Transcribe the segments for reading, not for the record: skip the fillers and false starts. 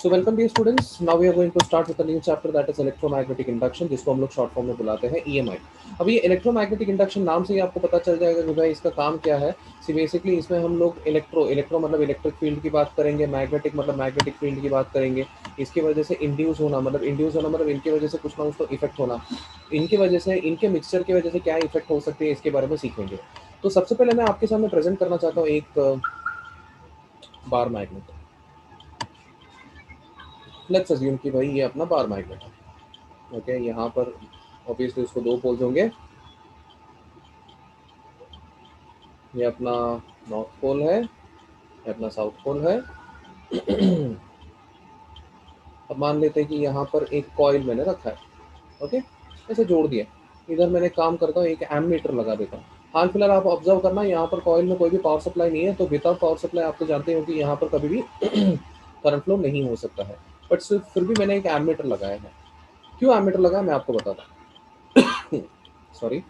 So welcome dear students, now we are going to start with a new chapter that is electromagnetic induction, जिसको हम लोग short form में बुलाते हैं EMI. अब ये इलेक्ट्रोमैग्नेटिक इंडक्शन नाम से ही आपको पता चल जाएगा कि भाई इसका काम क्या है। सी बेसिकली इसमें हम लोग इलेक्ट्रो मतलब इलेक्ट्रिक फील्ड की बात करेंगे, मैग्नेटिक मतलब मैग्नेटिक फील्ड की बात करेंगे। इसकी वजह से इंड्यूस होना मतलब इनकी वजह से कुछ ना कुछ तो इफेक्ट होना, इनकी वजह से इनके मिक्सचर की वजह से क्या इफेक्ट हो सकती है इसके बारे में सीखेंगे। तो सबसे पहले मैं आपके सामने प्रेजेंट करना चाहता हूँ एक बार मैग्नेट। लेट्स अज्यूम कि भाई ये अपना बार मैग्नेट है। ओके, यहाँ पर ऑब्वियसली उसको दो पोल्स होंगे। ये अपना नॉर्थ पोल है, ये अपना साउथ पोल है। अब मान लेते हैं कि यहाँ पर एक कॉइल मैंने रखा है। ओके, ऐसे जोड़ दिया। इधर मैंने काम करता हूँ, एक एमीटर लगा देता हूँ। हाल फिलहाल आप ऑब्जर्व करना, यहाँ पर कॉइल में कोई भी पावर सप्लाई नहीं है, तो विदाउट पावर सप्लाई आप तो जानते हो कि यहाँ पर कभी भी करंट फ्लो नहीं हो सकता है। बट फिर भी मैंने एक एमीटर लगाया है। क्यों एमीटर लगाया मैं आपको बताता हूँ। सॉरी।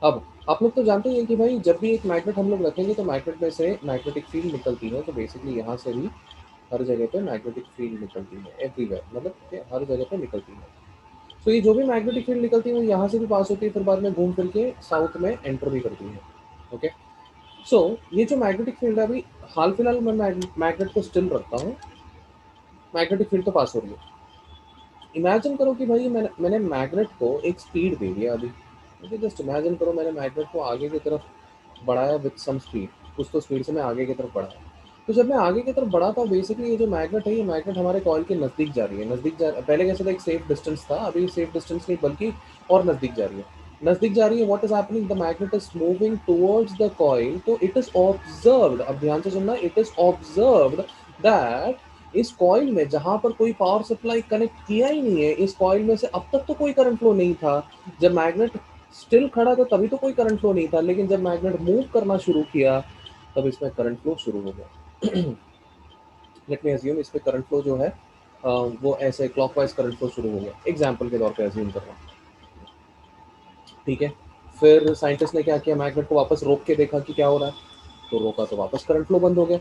अब आप लोग तो जानते ही हैं कि भाई जब भी एक मैग्नेट हम लोग रखेंगे तो मैग्नेट में से मैग्नेटिक फील्ड निकलती है। तो बेसिकली यहाँ से भी हर जगह पे मैग्नेटिक फील्ड निकलती है, एवरीवेयर, मतलब कि हर जगह पे निकलती है। तो ये जो भी मैग्नेटिक फील्ड निकलती है वो यहाँ से भी पास होती है, फिर बाद में घूम फिर के साउथ में एंटर भी करती है। ओके, सो ये जो मैग्नेटिक फील्ड है, अभी हाल फिलहाल मैं मैग्नेट को स्टिल रखता हूँ, मैग्नेटिक फील्ड तो पास हो रही है। इमेजिन करो कि भाई मैंने मैग्नेट को एक स्पीड दे दिया अभी। मुझे जस्ट इमेजिन करो, मैंने मैग्नेट को आगे की तरफ बढ़ाया विद सम स्पीड, कुछ तो स्पीड से मैं आगे की तरफ बढ़ाया। तो जब मैं आगे की तरफ बढ़ा था, बेसिकली ये जो मैग्नेट है, ये मैग्नेट हमारे कॉइल के नज़दीक जा रही है। पहले कैसे था, एक सेफ डिस्टेंस था, अभी सेफ डिस्टेंस नहीं बल्कि और नज़दीक जा रही है। नज़दीक जा रही है, what is happening, the magnet is moving towards the coil. तो इट इज ऑब्जर्व्ड, अब ध्यान से सुनना, इट इज ऑब्जर्व्ड दैट इस कॉइल में जहां पर कोई पावर सप्लाई कनेक्ट किया ही नहीं है, इस कॉइल में से अब तक तो कोई करंट फ्लो नहीं था। जब मैग्नेट स्टिल खड़ा था तभी तो कोई करंट फ्लो नहीं था, लेकिन जब मैग्नेट मूव करना शुरू किया तब इसमें करंट फ्लो शुरू हो गया। लेट मी अज्यूम इस पे करंट फ्लो जो है वो ऐसे क्लॉकवाइज करंट फ्लो शुरू हो गया, एग्जांपल के तौर पे अज्यूम कर रहा हूँ। ठीक है, फिर साइंटिस्ट ने क्या किया, मैग्नेट को वापस रोक के देखा कि क्या हो रहा है। तो रोका तो वापस करंट फ्लो बंद हो गया।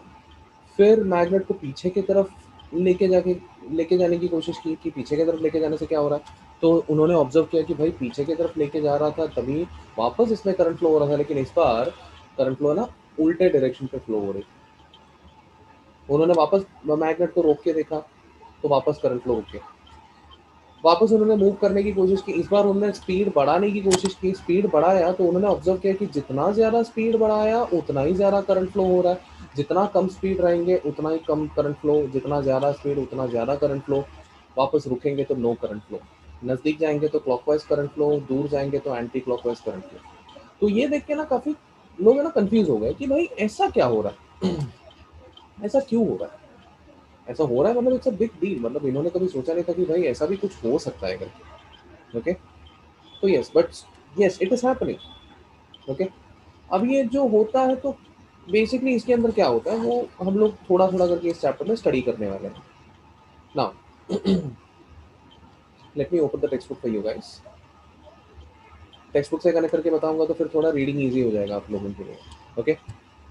फिर मैग्नेट को पीछे की तरफ लेके जाने की कोशिश की कि पीछे की तरफ लेके जाने से क्या हो रहा है। तो उन्होंने ऑब्जर्व किया कि भाई पीछे की तरफ लेके जा रहा था तभी वापस इसमें करंट फ्लो हो रहा था, लेकिन इस बार करंट फ्लो ना उल्टे डायरेक्शन पे फ्लो हो रही। उन्होंने वापस मैग्नेट को रोक के देखा तो वापस करंट फ्लो रुक गया। वापस उन्होंने मूव करने की कोशिश की, इस बार उन्होंने स्पीड बढ़ाने की कोशिश की, स्पीड बढ़ाया तो उन्होंने ऑब्जर्व किया कि जितना ज़्यादा स्पीड बढ़ाया उतना ही ज़्यादा करंट फ्लो हो रहा है, जितना कम स्पीड रहेंगे उतना ही कम करंट फ्लो, जितना ज़्यादा स्पीड उतना ज़्यादा करंट फ्लो। वापस रुकेंगे तो नो करंट फ्लो, नज़दीक जाएंगे तो क्लॉकवाइज करंट फ्लो, दूर जाएंगे तो एंटी क्लॉकवाइज करंट फ्लो। तो ये देख के ना काफ़ी लोग है ना कंफ्यूज हो गए कि भाई ऐसा क्या हो रहा है। ऐसा क्यों हो रहा है, ऐसा हो रहा है, मतलब इट्स अ बिग डील, मतलब इन्होंने कभी सोचा नहीं था कि भाई ऐसा भी कुछ हो सकता है करके। ओके, तो yes, but yes it is happening. Okay, अब ये जो होता है तो बेसिकली इसके अंदर क्या होता है वो हम लोग थोड़ा थोड़ा करके इस चैप्टर में स्टडी करने वाले हैं। Now let me open the text book for you guys. Text book से कनेक्ट करके बताऊंगा तो फिर थोड़ा रीडिंग इजी हो जाएगा आप लोगों के लिए। ओके,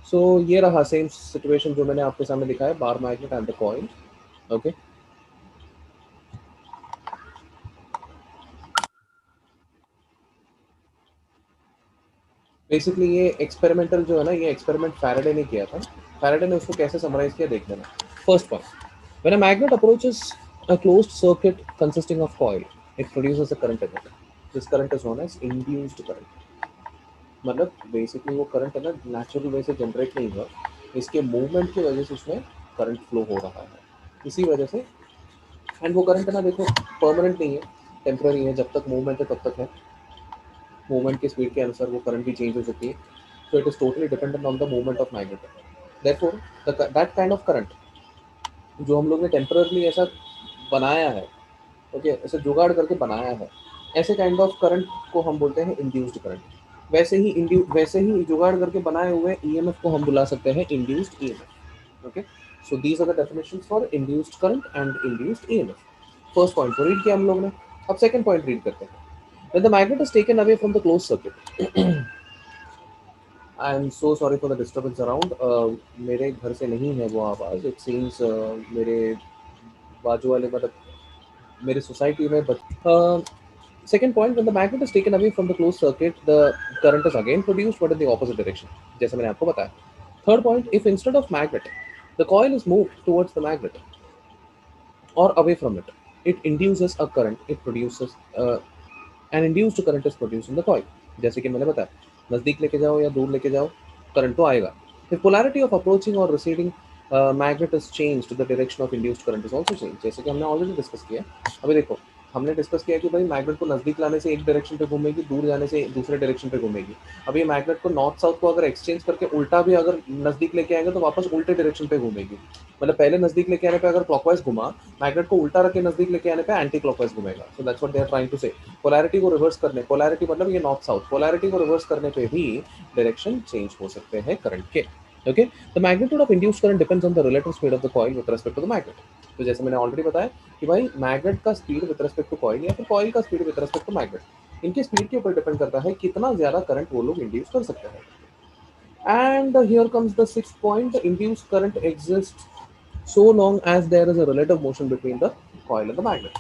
सो ये रहा सेम सिचुएशन जो मैंने आपके सामने दिखाया, bar magnet and the coil. Okay, basically ये एक्सपेरिमेंटल जो है ना, ये एक्सपेरिमेंट फैराडे ने किया था। फैराडे ने उसको कैसे समराइज किया देख लेना। First point, when a magnet approaches a closed circuit consisting of coil, it produces a current energy. This current is known as induced current. मतलब बेसिकली वो करंट है ना नेचुरल वे से जनरेट नहीं हुआ, इसके मूवमेंट की वजह से उसमें करंट फ्लो हो रहा है, इसी वजह से। एंड वो करंट है ना देखो परमानेंट नहीं है, टेम्पररी है, जब तक मूवमेंट है तब तक है। मूवमेंट की स्पीड के अनुसार वो करंट भी चेंज हो सकती है। So it is totally dependent on the movement of magnet. Therefore, that kind of current जो हम लोग ने टेम्पररली ऐसा बनाया है, ओके, ऐसे जुगाड़ करके बनाया है, ऐसे काइंड ऑफ करंट को हम बोलते हैं इंड्यूस्ड करंट। वैसे ही जुगाड़ करके बनाए हुए ईएमएफ को हम बुला सकते हैं induced EMF. Okay, so these are the definitions for induced current and induced EMF. First point तो रीड किया हम लोग ने। अब सेकंड पॉइंट रीड करते हैं। When the magnet is taken away from the closed circuit, I am so sorry for the disturbance around. मेरे घर से नहीं है वो आवाज़, इट सीम्स मेरे बाजू वाले मतलब मेरे सोसाइटी में second point, when the magnet is taken away from the closed circuit, the current is again produced, but in the opposite direction, जैसे मैंने आपको बताया। Third point, if instead of magnet, the coil is moved towards the magnet or away from it, it induces a current. It produces an induced current is produced in the coil। जैसे कि मैंने बताया, नज़दीक लेके जाओ या दूर लेके जाओ, करंट तो आएगा। If polarity of approaching or receding magnet is changed, the direction of induced current is also changed। जैसे कि हमने ऑलरेडी डिस्कस किया। अभी देखो, हमने डिस्कस किया कि भाई मैग्नेट को नज़दीक लाने से एक डायरेक्शन पे घूमेगी, दूर जाने से दूसरे डायरेक्शन पे घूमेगी। अब ये मैग्नेट को नॉर्थ साउथ को अगर एक्सचेंज करके उल्टा भी अगर नज़दीक लेके आएंगे तो वापस उल्टे डायरेक्शन पे घूमेगी। मतलब पहले नज़दीक लेके आने पे अगर क्लॉकवाइज घुमा, मैग्नेट को उल्टा रख के नज़दीक लेके आने पे एंटी क्लॉकवाइज घूमेगा। So that's what they are trying to say. Polarity को रिवर्स करने, पोलैरिटी मतलब ये नॉर्थ साउथ, पोलैरिटी को रिवर्स करने पे भी डायरेक्शन चेंज हो सकते हैं करंट के। Okay, the magnitude of induced current depends on the relative speed of the coil with respect to the magnet. तो जैसे मैंने ऑलरेडी बताया कि भाई मैग्नेट का speed with respect to coil या फिर कॉइल का speed with respect to magnet, इनकी स्पीड के ऊपर डिपेंड करता है कितना ज्यादा करंट वो लोग इंड्यूस कर सकते हैं। And here comes the sixth point, the induced current exists so long as there is a relative motion between the coil and the magnet।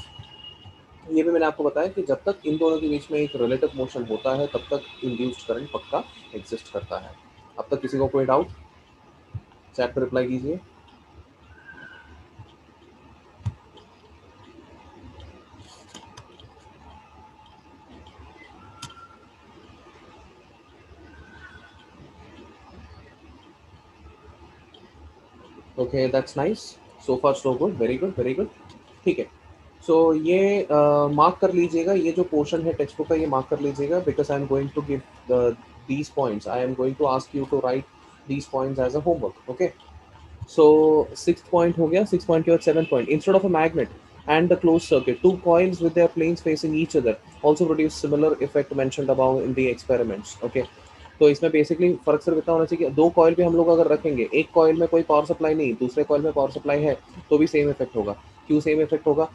ये भी मैंने आपको बताया कि जब तक इन दोनों के बीच में एक रिलेटिव मोशन होता है तब तक इंड्यूस्ड करंट पक्का एग्जिस्ट करता है। अब तक किसी को कोई डाउट, चैट पर रिप्लाई कीजिए। Okay, that's nice, so far so good, very good very good. ठीक है, सो ये मार्क कर लीजिएगा, ये जो पोर्शन है टेक्स्ट बुक का ये मार्क कर लीजिएगा, because I am going to give these points, I am going to ask you to write these points as a homework. Okay, so sixth point हो गया। sixth point के बाद seventh point, instead of a magnet and the closed circuit, two coils with their planes facing each other also produce similar effect mentioned above in the experiments। okay, तो इसमें basically फर्क सिर्फ इतना होना चाहिए कि दो कॉइल पे हम लोग अगर रखेंगे, एक कॉइल में कोई पावर सप्लाई नहीं, दूसरे कॉइल में पावर सप्लाई है, तो भी सेम इफेक्ट होगा। क्यों सेम इफेक्ट होगा?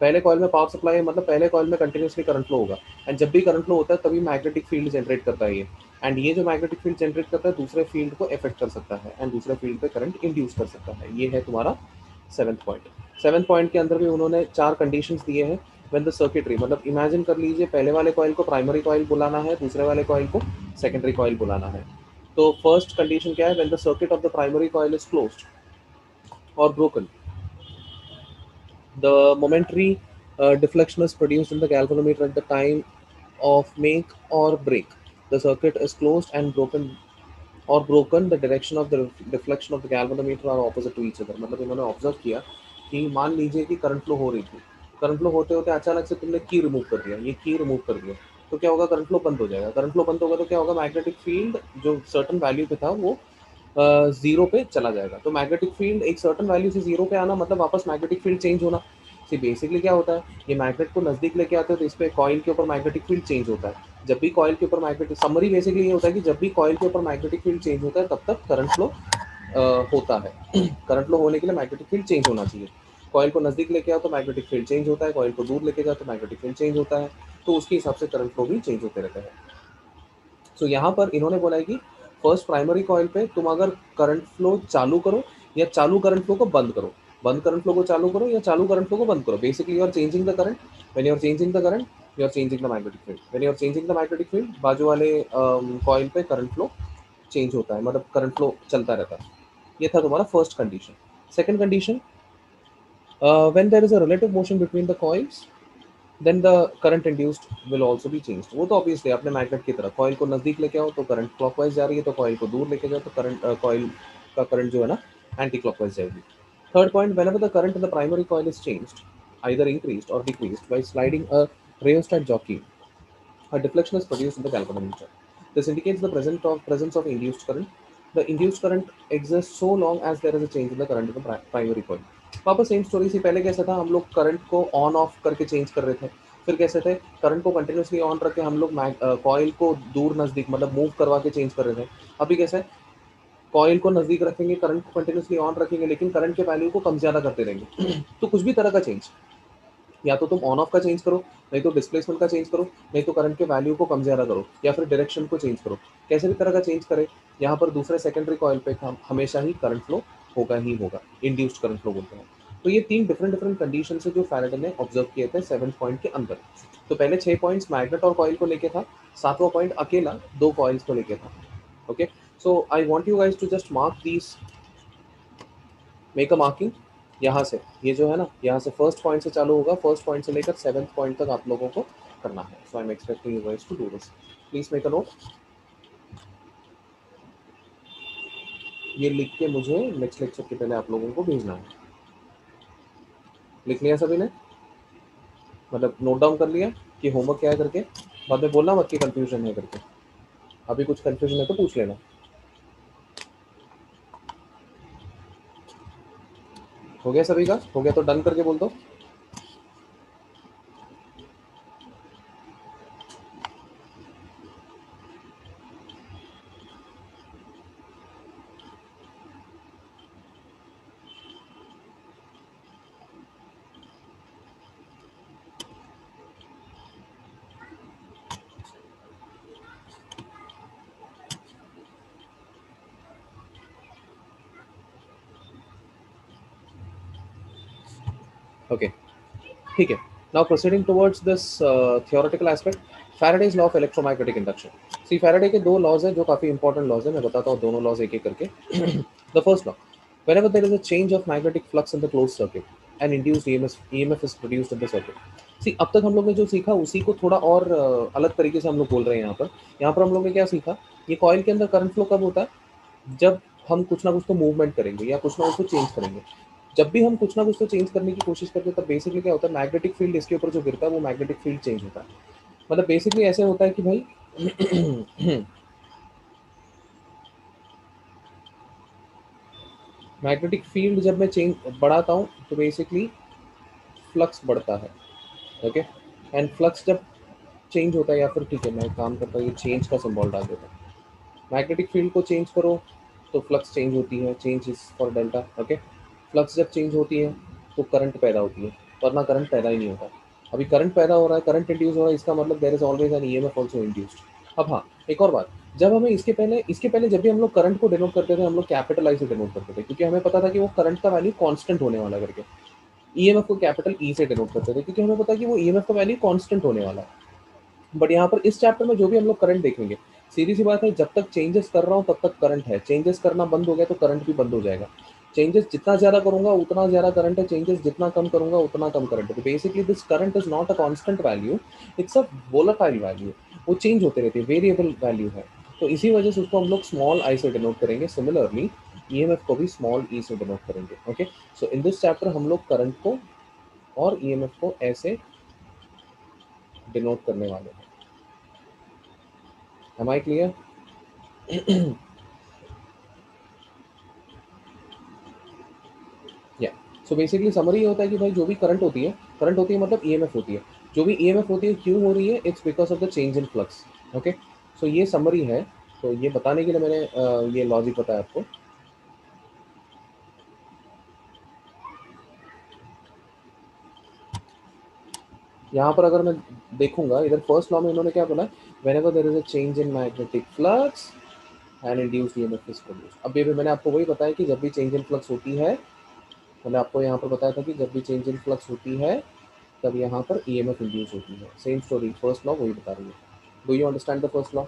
पहले कॉइल में पावर सप्लाई है मतलब पहले कॉइल में कंटिन्यूसली करंट फ्लो होगा, एंड जब भी करंट फ्लो होता है तभी मैग्नेटिक फील्ड जनरेट करता है ये, एंड ये जो मैग्नेटिक फील्ड जनरेट करता है दूसरे फील्ड को इफेक्ट कर सकता है एंड दूसरे फील्ड पे करंट इंड्यूस कर सकता है। ये है तुम्हारा सेवन्थ पॉइंट। सेवन्थ पॉइंट के अंदर भी उन्होंने चार कंडीशंस दिए हैं। व्हेन द सर्किटरी, मतलब इमेजिन कर लीजिए पहले वाले कॉइल को प्राइमरी कॉइल बुलाना है, दूसरे वाले कॉइल को सेकेंडरी कॉइल बुलाना है। तो फर्स्ट कंडीशन क्या है? When the circuit of the primary coil is closed और broken, the momentary deflection is produced in the galvanometer at the time of make or break. The circuit is closed and broken or broken, the direction of the deflection of the galvanometer are opposite to each other। मतलब इन्होंने observe किया कि मान लीजिए कि current flow हो रही थी, करंट फ्लो होते होते अचानक से तुमने की रिमूव कर दिया, ये की रिमूव कर दिया, तो क्या होगा? करंट फ्लो बंद हो जाएगा। करंट फ्लो बंद होगा तो क्या होगा? मैग्नेटिक फील्ड जो सर्टन वैल्यू पे था वो जीरो पे चला जाएगा। तो मैग्नेटिक फील्ड एक सर्टन वैल्यू से जीरो पे आना मतलब वापस मैग्नेटिक फील्ड चेंज होना। सी बेसिकली क्या होता है, ये मैग्नेट को नजदीक लेके आते हो तो इस पे कॉइल के ऊपर मैग्नेटिक फील्ड चेंज होता है। जब भी कॉइल के ऊपर मैग्नेटिक, समरी बेसिकली ये होता है कि जब भी कॉइल के ऊपर मैग्नेटिक फील्ड चेंज होता है तब तक करंट फ्लो होता है। करंट फ्लो होने के लिए मैग्नेटिक फील्ड चेंज होना चाहिए। कॉइल को नजदीक लेके आओ तो मैग्नेटिक फील्ड चेंज होता है, कॉइल को दूर लेके जाओ तो मैग्नेटिक फील्ड चेंज होता है, तो उसके हिसाब से करंट फ्लो भी चेंज होते रहते हैं। सो यहाँ पर इन्होंने बोला है कि फर्स्ट प्राइमरी कॉइल पे तुम अगर करंट फ्लो चालू करो या चालू करंट फ्लो को बंद करो, बंद करंट फ्लो को चालू करो या चालू करंट फ्लो को बंद करो, basically you are changing the current. When you are changing the current you are changing the magnetic field, when you are changing the magnetic field बाजू वाले कॉइल पे करंट फ्लो चेंज होता है, मतलब current flow चलता रहता है। ये था तुम्हारा first condition. Second condition, when there is a relative motion between the coils then the current induced will also be change. वो तो ऑब्वियसली अपने मैग्नेट की तरह कॉइल को नजदीक लेके आओ तो करंट क्लॉकवाइज जा रही है, तो कॉइल को दूर लेके जाओ तो करंट कॉइल का करंट जो है ना एंटी क्लॉकवाइज जाएगी। Third point, whenever the current in the primary coil is changed, either increased or decreased by sliding a rheostat jockey, a deflection is produced in the galvanometer. This indicates the presence of induced current. The induced current exists so long as there is a change in the current in the primary coil। वापस same story सी, पहले कैसा था, हम लोग current को on off करके change कर रहे थे, फिर कैसे थे, करंट को कंटिन्यूसली ऑन रख के हम लोग कॉइल को दूर नजदीक मतलब मूव करवा के चेंज कर रहे थे। अभी कैसे है, कॉइल को नजदीक रखेंगे, करंट को कंटिन्यूसली ऑन रखेंगे, लेकिन करंट के वैल्यू को कम ज्यादा करते रहेंगे तो कुछ भी तरह का चेंज, या तो तुम ऑन ऑफ का चेंज करो, नहीं तो डिस्प्लेसमेंट का चेंज करो, नहीं तो करंट के वैल्यू को कम ज़्यादा करो, या फिर डायरेक्शन को चेंज करो। कैसे भी तरह का चेंज करे, यहाँ पर दूसरे सेकेंडरी कॉइल पे हमेशा ही करंट फ्लो होगा ही होगा, इंड्यूस्ड करंट फ्लो बोलते हैं। तो ये 3 डिफरेंट डिफरेंट कंडीशन है जो फैराडे ने ऑब्जर्व किए थे 7 पॉइंट के अंदर। तो पहले 6 पॉइंट्स मैग्नेट और कॉइल को लेके था, 7वां पॉइंट अकेला 2 कॉइल्स को लेके था। Okay, so I want you guys to just mark these, make a marking. यहाँ से ये जो है ना, यहाँ से फर्स्ट पॉइंट से चालू होगा, फर्स्ट पॉइंट से लेकर 7th पॉइंट तक आप लोगों को करना है। So I am expecting you guys to do this. Please make a note. ये लिख के मुझे नेक्स्ट लेक्चर के पहले आप लोगों को भेजना है। लिख लिया सभी ने? मतलब नोट डाउन कर लिया कि होमवर्क क्या है करके? बाद में बोलना मत कि कंफ्यूजन है करके। अभी कुछ कंफ्यूजन है तो पूछ लेना। हो गया सभी का? हो गया तो डन करके बोल दो। ओके, ठीक है। Now proceeding towards this theoretical aspect, Faraday's law of electromagnetic induction. See Faraday के दो लॉज हैं जो काफी इंपॉर्टेंट लॉज है, मैं बताता हूँ दोनों लॉज एक एक करके। The first law, whenever there is a change of magnetic flux in the closed circuit, an induced EMF is produced in the circuit. See, अब तक हम लोग ने जो सीखा उसी को थोड़ा और अलग तरीके से हम लोग बोल रहे हैं यहाँ पर। यहाँ पर हम लोग ने क्या सीखा, ये कॉइल के अंदर करंट फ्लो कब होता है? जब हम कुछ ना कुछ तो मूवमेंट करेंगे या कुछ ना कुछ तो चेंज करेंगे। जब भी हम कुछ ना कुछ तो चेंज करने की कोशिश करते हैं तब बेसिकली क्या होता है, मैग्नेटिक फील्ड इसके ऊपर जो गिरता है वो मैग्नेटिक फील्ड चेंज होता है। मतलब बेसिकली ऐसे होता है कि भाई मैग्नेटिक फील्ड जब मैं चेंज बढ़ाता हूँ तो बेसिकली फ्लक्स बढ़ता है। ओके, एंड फ्लक्स जब चेंज होता है, या फिर ठीक है मैं एक काम करता हूँ, ये चेंज का सिंबल डाल देता हूँ। मैग्नेटिक फील्ड को चेंज करो तो फ्लक्स चेंज होती है, change is for delta. Okay, flux जब चेंज होती है तो करंट पैदा होती है, वरना करंट पैदा ही नहीं होता। अभी करंट पैदा हो रहा है, करंट इंड्यूस हो रहा है, इसका मतलब there is always an EMF also induced. अब हाँ, एक और बात, जब हमें इसके पहले जब भी हम लोग करंट को डिनोट करते थे, हम लोग कैपिटल आई से डिनोट करते थे, क्योंकि हमें पता था कि वो करंट का वैल्यू कांस्टेंट होने वाला है करके। ईएमएफ को कैपिटल ई से डिनोट करते थे क्योंकि हमें पता है कि वो ईएमएफ का वैल्यू कांस्टेंट होने वाला है। बट यहाँ पर इस चैप्टर में जो भी हम लोग करंट देखेंगे, सीधी सी बात है, जब तक चेंजेस कर रहा हूँ तब तक करंट है, चेंजेस करना बंद हो गया तो करंट भी बंद हो जाएगा। चेंजेस जितना ज्यादा करूंगा उतना ज्यादा करंट है, चेंजेस जितना कम करूंगा उतना कम करंट है। तो basically this current is not a constant value, it's a volatile value. वो चेंज होते रहते हैं, वेरिएबल वैल्यू है। तो इसी वजह से उसको हम लोग स्मॉल आई से डिनोट करेंगे। सिमिलरली ईएमएफ को भी स्मॉल ई से डिनोट करेंगे। Okay, so in this chapter हम लोग करंट को और ईएमएफ को ऐसे डिनोट करने वाले हैं। Am I clear? Yeah, so basically summary होता है कि भाई जो भी करंट होती है मतलब ईएमएफ होती है। जो भी ईएमएफ होती है क्यों हो रही है? It's because of the change in flux. Okay, so ये समरी है। तो ये बताने के लिए मैंने ये लॉजिक बताया आपको। यहाँ पर अगर मैं देखूंगा, इधर फर्स्ट लॉ में इन्होंने क्या बोला, when ever there is a change in magnetic flux and induced EMF is produced. अब ये भी मैंने आपको वही बताया कि जब भी चेंज इन फ्लक्स होती है, मैंने आपको यहाँ पर बताया था कि जब भी चेंज इन फ्लक्स होती है तब यहाँ पर ईएमएफ इंड्यूस होती है। सेम स्टोरी, फर्स्ट लॉ वही बता रही है। Do you understand the first law?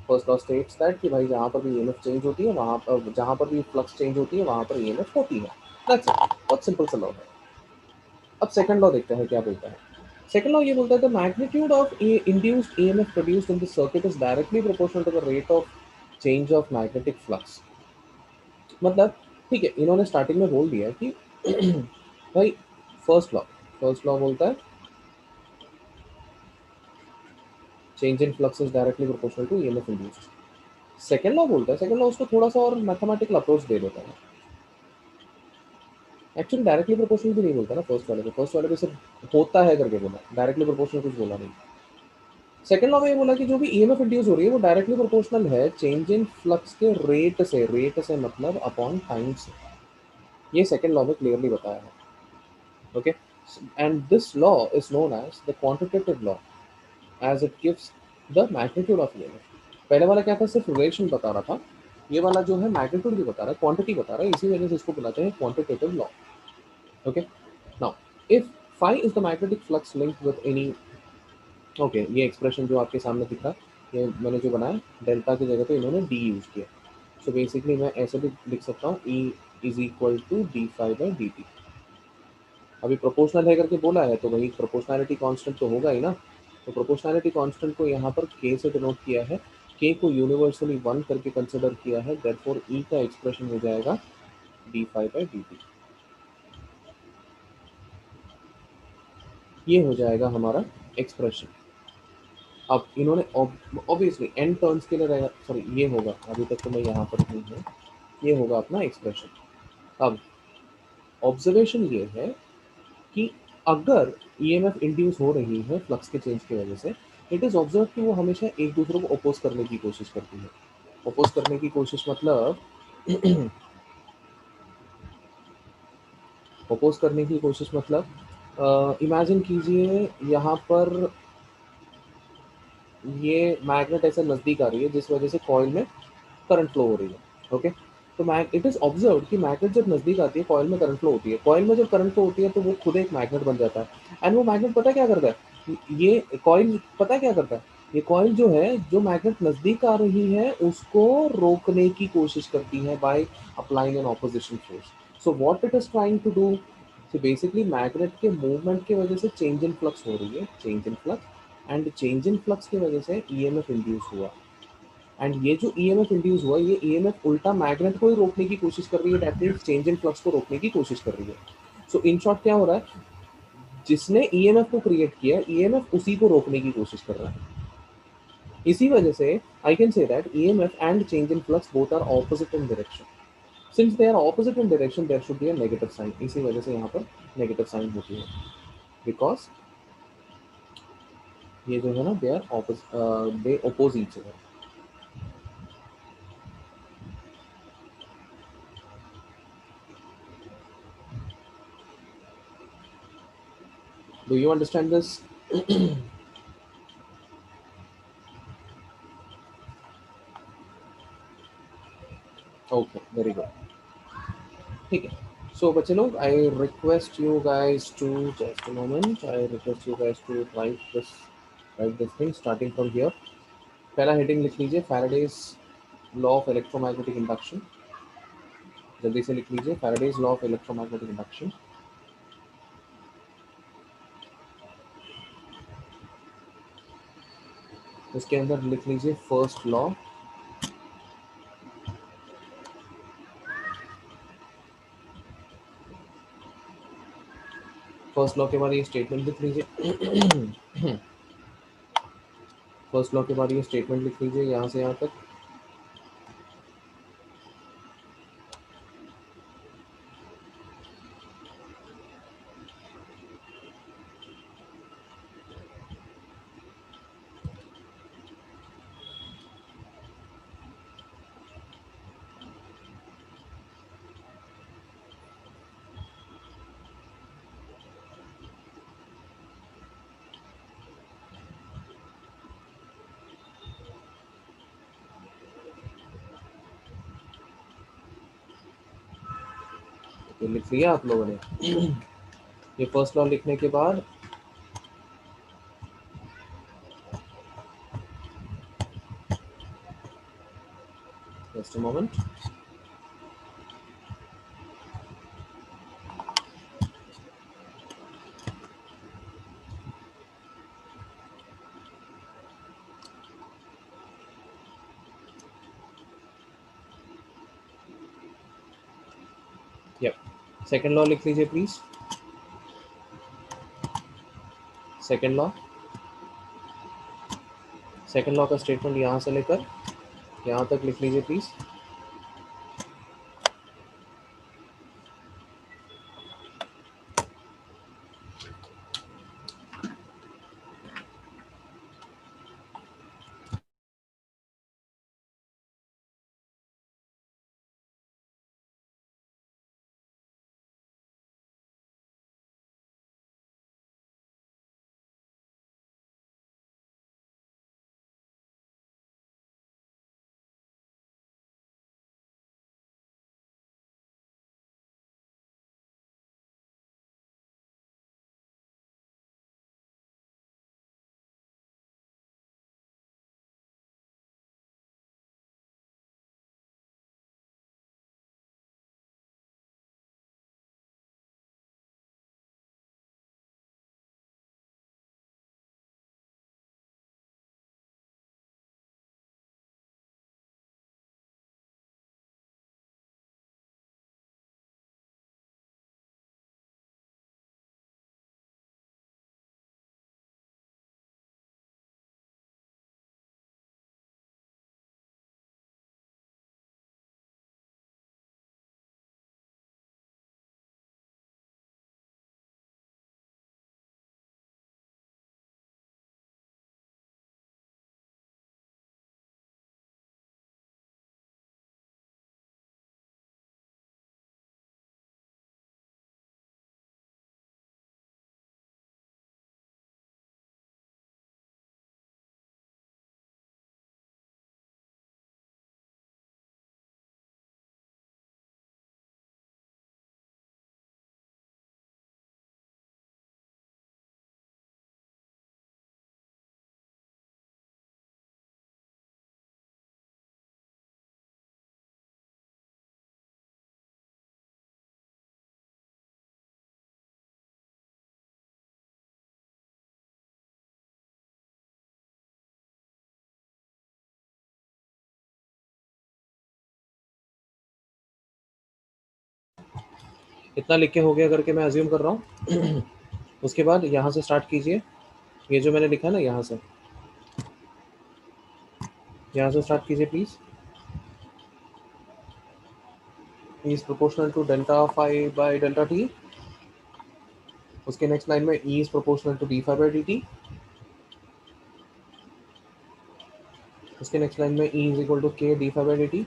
First law states that कि भाई जहाँ पर भी ईएमएफ चेंज होती है वहाँ पर, जहाँ पर भी फ्लक्स चेंज होती है वहाँ पर ईएमएफ होती है। दैट्स इट, बहुत सिंपल सा लॉ है। अब सेकंड लॉ देखते हैं क्या बोलता है। सेकंड लॉ ये बोलता है the magnitude of induced EMF produced in the circuit is directly proportional to the rate of change of magnetic flux. मतलब ठीक है, इन्होंने स्टार्टिंग में बोल दिया कि भाई फर्स्ट लॉ, फर्स्ट लॉ बोलता है change in flux is directly proportional to EMF induced. Second law बोलता है, सेकंड लॉ उसको थोड़ा सा और मैथमेटिकल अप्रोच दे देता है। एक्चुअली डायरेक्टली प्रोपोर्शनल भी नहीं बोलता ना फर्स्ट वाले पे, फर्स्ट वाले पे सिर्फ होता है करके बोला, डायरेक्टली प्रोपोर्शनल कुछ बोला नहीं। सेकंड लॉ में ये बोला कि जो भी ईएमएफ इंड्यूस हो रही है वो डायरेक्टली प्रोपोर्शनल है चेंज इन फ्लक्स के रेट से, रेट से मतलब अपॉन टाइम से। ये सेकंड लॉ में क्लियरली बताया है। Okay, And this law is known as the quantitative law, as it gives the magnitude of EMF. पहले वाला क्या था, सिर्फ रिलेशन बता रहा था, ये वाला जो है मैग्नीट्यूड भी बता रहा है, क्वांटिटी बता रहा है, इसी वजह से इसको बुलाते हैं quantitative law. Okay. Now if phi is the magnetic flux linked with any. Okay, ये एक्सप्रेशन जो आपके सामने दिख रहा है, ये मैंने जो बनाया, डेल्टा की जगह पे इन्होंने डी यूज किया. सो बेसिकली मैं ऐसे भी लिख सकता हूँ, E is equal to D phi by D T. अभी प्रोपोर्शनल है करके बोला है, तो वही प्रोपोर्शनैलिटी कांस्टेंट तो होगा ही ना. तो प्रोपोर्शनैलिटी कांस्टेंट को यहाँ पर के से डिनोट किया है, के को यूनिवर्सली वन करके कंसिडर किया है, देयरफॉर ई का एक्सप्रेशन हो जाएगा D phi by D T. ये हो जाएगा हमारा एक्सप्रेशन. अब इन्होंने ऑब्वियसली एन टर्न्स के लिए रहेगा, सॉरी ये होगा, अभी तक तो मैं यहाँ पर नहीं हूँ, ये होगा अपना एक्सप्रेशन. अब ऑब्जर्वेशन ये है कि अगर ईएमएफ इंड्यूस हो रही है फ्लक्स के चेंज की वजह से, इट इज ऑब्जर्व कि वो हमेशा एक दूसरे को अपोज करने की कोशिश करती है. अपोज करने की कोशिश मतलब अपोज करने की कोशिश मतलब इमेजिन कीजिए यहाँ पर ये मैग्नेट ऐसे नज़दीक आ रही है जिस वजह से कॉइल में करंट फ्लो हो रही है. ओके. तो इट इज ऑब्जर्व कि मैग्नेट जब नज़दीक आती है कॉइल में करंट फ्लो होती है, कॉइल में जब करंट फ्लो होती है तो वो खुद एक मैग्नेट बन जाता है. एंड वो मैग्नेट पता क्या करता है, ये कॉइल पता क्या करता है, ये कॉइल जो है, जो मैग्नेट नज़दीक आ रही है उसको रोकने की कोशिश करती है by applying an opposition force. So what it is trying to do, so basically magnet के मूवमेंट की वजह से चेंज इन फ्लक्स हो रही है, change in flux, and change in flux की वजह से ईएमएफ इंड्यूस हुआ. एंड ये जो ईएमएफ इंड्यूस हुआ, ये ईएमएफ उल्टा मैग्नेट को ही रोकने की कोशिश कर रही है, that means change in flux को रोकने की कोशिश कर रही है. सो इन शॉर्ट क्या हो रहा है, जिसने ईएमएफ को क्रिएट किया, ईएमएफ उसी को रोकने की कोशिश कर रहा है. इसी वजह से I can say that EMF and change in flux both are opposite in direction. Since they are opposite in direction there should be a negative sign. इसी वजह से यहाँ पर नेगेटिव साइन होती है, बिकॉज ये जो है ना, they are opposite, they oppose each other. Do you understand this? Okay, very good. ठीक है. सो बच्चे लोग, I request you guys to, just a moment, I request you guys to write this thing starting from here. पहला heading लिख लीजिए, Faraday's law of electromagnetic induction. जल्दी से लिख लीजिए, Faraday's law of electromagnetic induction. उसके अंदर लिख लीजिए फर्स्ट लॉ. फर्स्ट लॉ के बाद ये स्टेटमेंट लिख लीजिए. फर्स्ट लॉ के बाद ये स्टेटमेंट लिख लीजिए यहाँ से यहाँ तक. ये लिख लिया आप लोगों ने? ये फर्स्ट लॉ लिखने के बाद just a moment. Yup. Second law लिख लीजिए please. Second law, second law का स्टेटमेंट यहाँ से लेकर यहाँ तक लिख लीजिए प्लीज. इतना लिख के हो गया करके मैं अज्यूम कर रहा हूँ। उसके बाद यहाँ से स्टार्ट कीजिए, ये जो मैंने लिखा ना यहाँ से स्टार्ट कीजिए please. E is proportional to delta phi by delta t। उसके नेक्स्ट लाइन में E is proportional to d phi by dt। उसके नेक्स्ट लाइन में E is equal to k d phi by dt।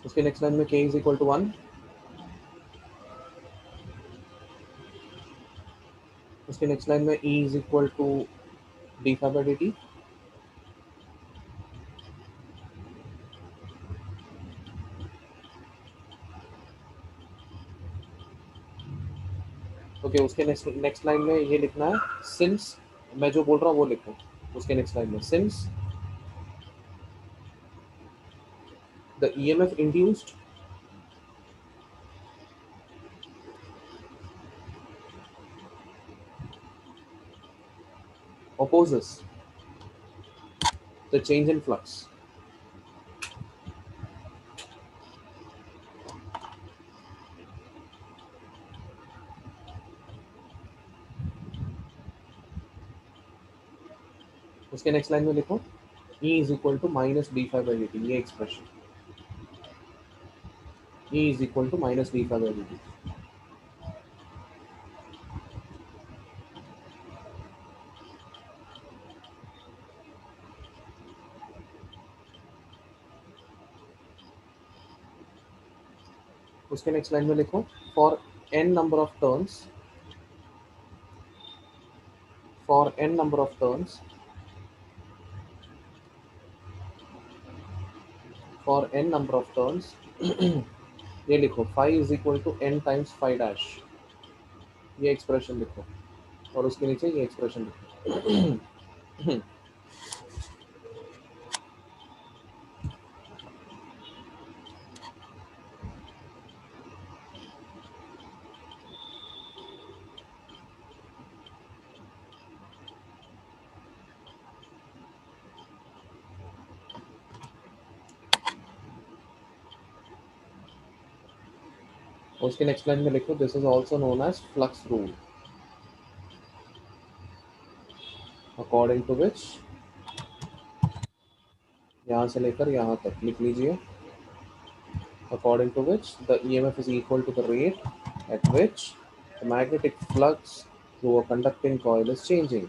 उसके next line में k is equal to 1। उसके next line में E is equal to d phi by dt। Okay, उसके next line में ये लिखना है सिंस, मैं जो बोल रहा हूँ वो लिखो। उसके नेक्स्ट लाइन में since the EMF induced opposes the change in flux। उसके नेक्स्ट लाइन में लिखो E is equal to minus d phi by dt, ये expression E is equal to minus d phi by dt। उसके next line में लिखो for n number of turns, for n number of turns, for n number of turns ये लिखो phi is equal to n times phi dash, ये expression लिखो और उसके नीचे ये एक्सप्रेशन लिखो। उसके नेक्स्ट लाइन में लिखो this is also known as flux rule, according to which, यहाँ से लेकर यहाँ तक लिख लीजिए, according to which the EMF is equal to the rate at which the magnetic flux through a conducting coil is changing।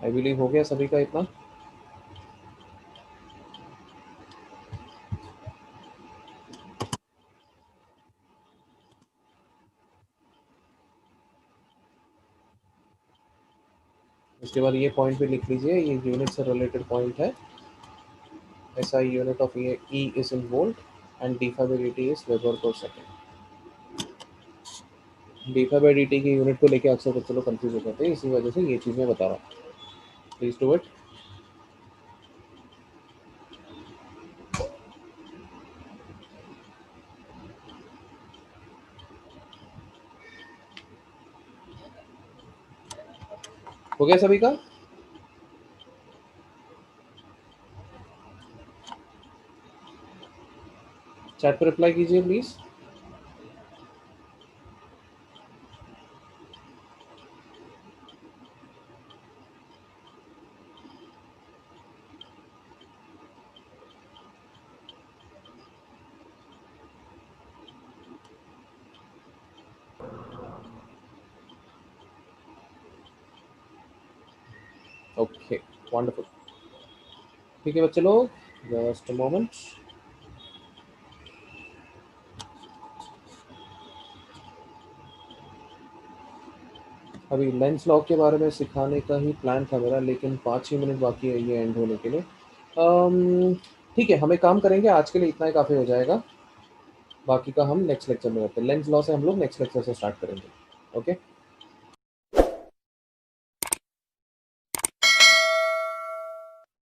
I believe हो गया सभी का इतना। उसके बाद ये पॉइंट भी लिख लीजिए, ये यूनिट से रिलेटेड पॉइंट है। SI unit of E is in volt and d phi by dt is Weber per second। d phi by dt की यूनिट को लेके अक्सर बच्चे लोग कंफ्यूज हो जाते हैं, इसी वजह से ये चीज़ मैं बता रहा हूँ। Please do it. हो गया सभी का? चैट पर रिप्लाई कीजिए प्लीज। Okay, wonderful. ठीक है बच्चे लोग, जस्ट अ मोमेंट। अभी लेंस लॉक के बारे में सिखाने का ही प्लान था मेरा, लेकिन 5 ही मिनट बाकी है ये एंड होने के लिए। ठीक है, हम एक काम करेंगे, आज के लिए इतना ही काफ़ी हो जाएगा। बाकी का हम नेक्स्ट लेक्चर में करते हैं। लेंस लॉ से हम लोग नेक्स्ट लेक्चर से स्टार्ट करेंगे। ओके।